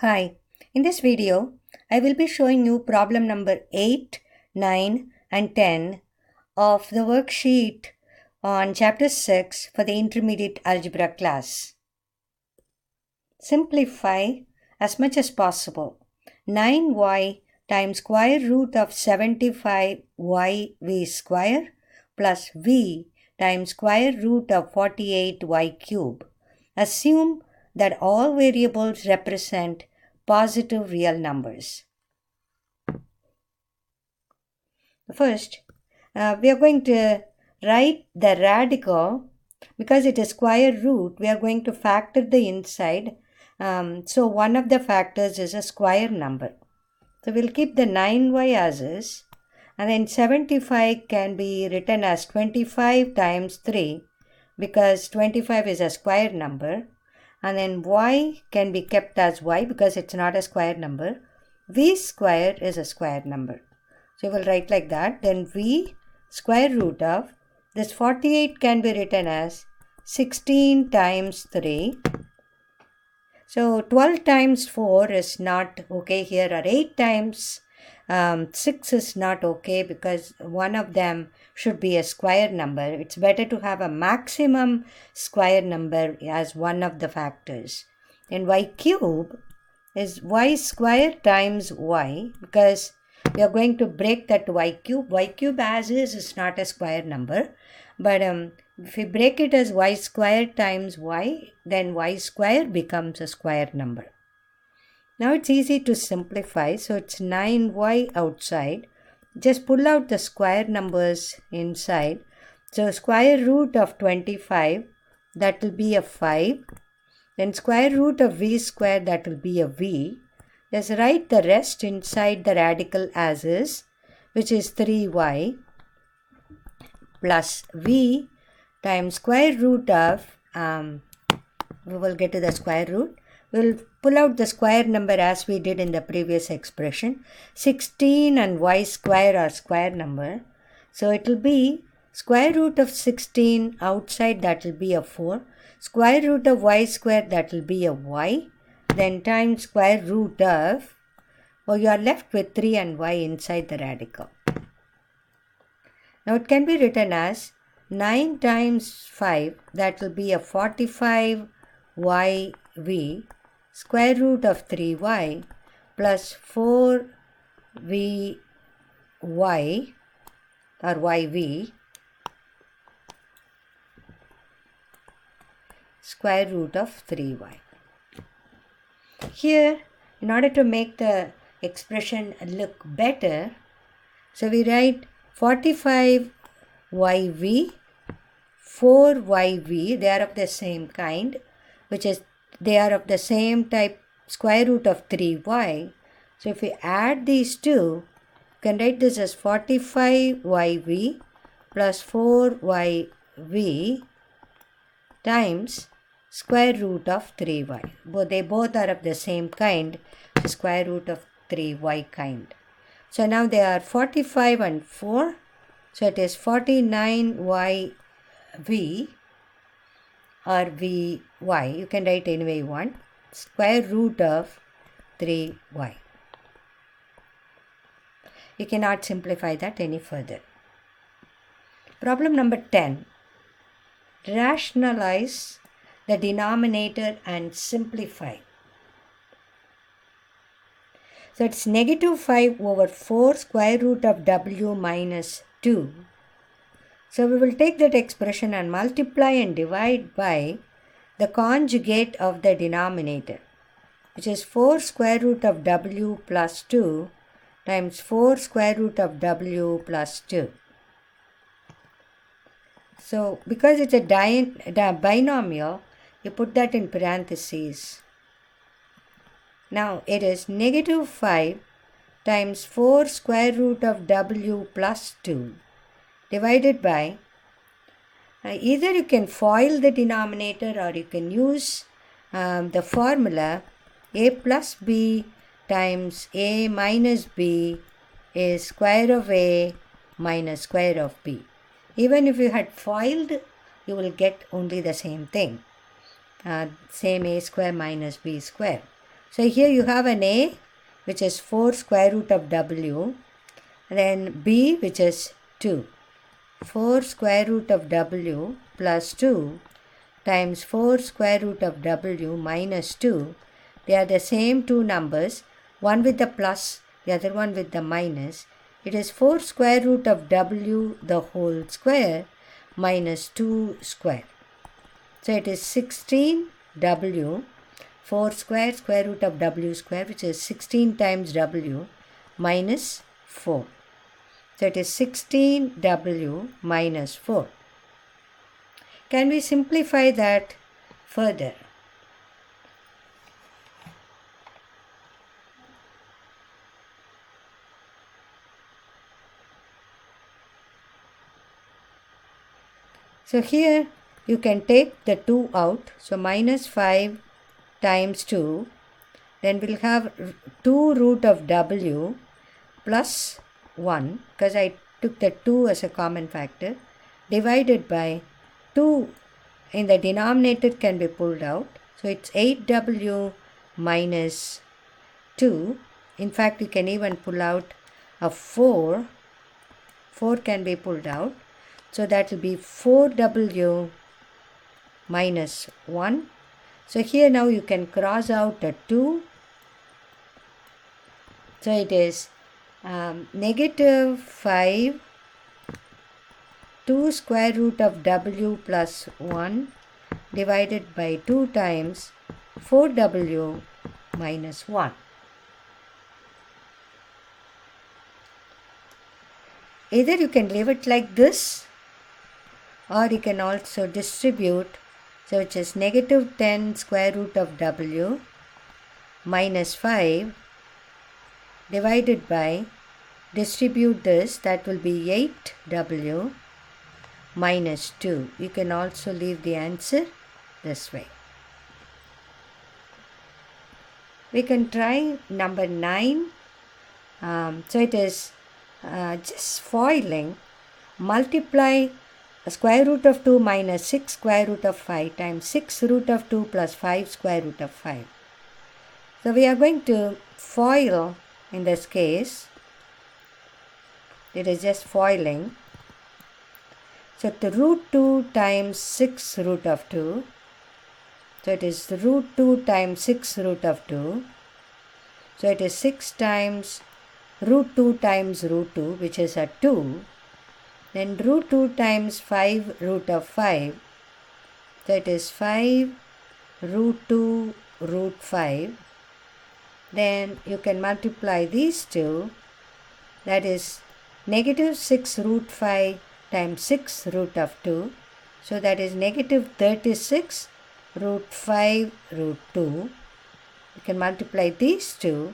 Hi, in this video, I will be showing you problem number 8, 9 and 10 of the worksheet on chapter 6 for the intermediate algebra class. Simplify as much as possible. 9y times square root of 75yv square plus v times square root of 48y cube. Assume that all variables represent positive real numbers. First, we are going to write the radical. Because it is square root, we are going to factor the inside. So one of the factors is a square number. So we'll keep the 9y as is. And then 75 can be written as 25 times 3 because 25 is a square number. And then y can be kept as y because it's not a square number. V square is a square number. So we'll write like that. Then v square root of this 48 can be written as 16 times 3. So 12 times 4 is not okay here, or 8 times 6 is not okay because one of them should be a square number. It's better to have a maximum square number as one of the factors. And y cube is y square times y because we are going to break that y cube. Y cube as is not a square number. But if we break it as y square times y, then y square becomes a square number. Now it's easy to simplify. So it's 9y outside. Just pull out the square numbers inside. So square root of 25, that will be a 5. Then square root of v square, that will be a v. Just write the rest inside the radical as is, which is 3y plus v times square root of, we will get to the square root. We'll pull out the square number as we did in the previous expression. 16 and y square are square number. So it will be square root of 16 outside, that will be a 4. Square root of y square, that will be a y. Then times square root of, you are left with 3 and y inside the radical. Now it can be written as 9 times 5, that will be a 45yv square root of 3y plus 4vy or yv square root of 3y. Here, in order to make the expression look better, so we write 45yv, 4yv, they are of the same kind, which is they are of the same type, square root of 3y. So if we add these two, you can write this as 45yv plus 4yv times square root of 3y. They both are of the same kind, square root of 3y kind. So now they are 45 and 4. So it is 49yv or vy. You can write any way you want. Square root of 3y. You cannot simplify that any further. Problem number 10. Rationalize the denominator and simplify. So it's negative 5 over 4 square root of w minus 2. So we will take that expression and multiply and divide by the conjugate of the denominator, which is 4 square root of w plus 2 times 4 square root of w plus 2. So because it's a binomial, you put that in parentheses. Now it is negative 5 times 4 square root of w plus 2 divided by, either you can FOIL the denominator or you can use the formula a plus b times a minus b is square of a minus square of b. Even if you had FOILed, you will get only the same thing. Same a square minus b square. So here you have an A, which is 4 square root of W, and then B, which is 2. 4 square root of W plus 2 times 4 square root of W minus 2. They are the same two numbers, one with the plus, the other one with the minus. It is 4 square root of W the whole square minus 2 square. So it is 16W, 4 square root of W square, which is 16 times W minus 4. So it is 16W minus 4. Can we simplify that further? So here you can take the 2 out. So minus 5 times 2. Then we'll have 2 root of W plus 1, because I took the 2 as a common factor, divided by 2 in the denominator can be pulled out. So it's 8W minus 2. In fact, you can even pull out a 4. 4 can be pulled out. So that will be 4W minus 1. So here now you can cross out a 2. So it is negative 5, 2 square root of W plus 1 divided by 2 times 4W minus 1. Either you can leave it like this, or you can also distribute, so which is negative 10 square root of W minus 5 divided by, distribute this, that will be 8W minus 2. You can also leave the answer this way. We can try number 9. So it is just foiling. Multiply square root of 2 minus 6 square root of 5 times 6 root of 2 plus 5 square root of 5. So we are going to FOIL in this case. It is just foiling. So the root 2 times 6 root of 2. So it is root 2 times 6 root of 2. So it is 6 times root 2 times root 2, which is a 2. Then root 2 times 5 root of 5. So it is 5 root 2 root 5. Then you can multiply these two. That is negative 6 root 5 times 6 root of 2. So that is negative 36 root 5 root 2. You can multiply these two.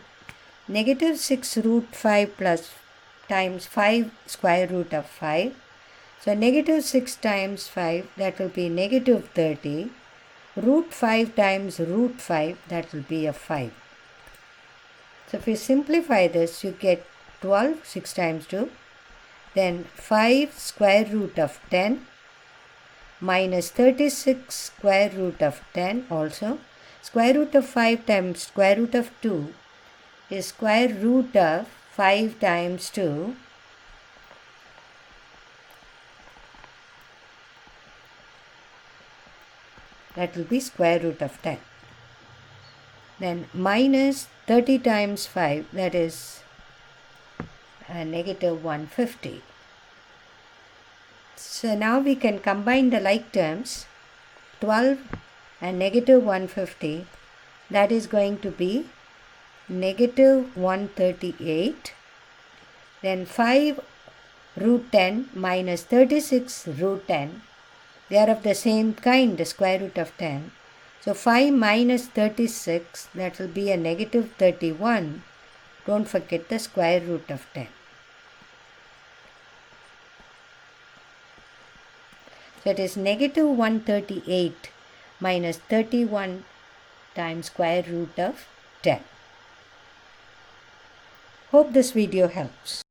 Negative 6 root 5 plus times 5 square root of 5. So negative 6 times 5, that will be negative 30. Root 5 times root 5, that will be a 5. So if you simplify this, you get 12, 6 times 2. Then 5 square root of 10 minus 36 square root of 10 also. Square root of 5 times square root of 2 is square root of 5 times 2. That will be square root of 10. Then minus 30 times 5, that is negative 150. So now we can combine the like terms. 12 and negative 150, that is going to be negative 138. Then 5 root 10 minus 36 root 10, they are of the same kind, the square root of 10. So 5 minus 36, that will be a negative 31. Don't forget the square root of 10. So it is negative 138 minus 31 times square root of 10. Hope this video helps.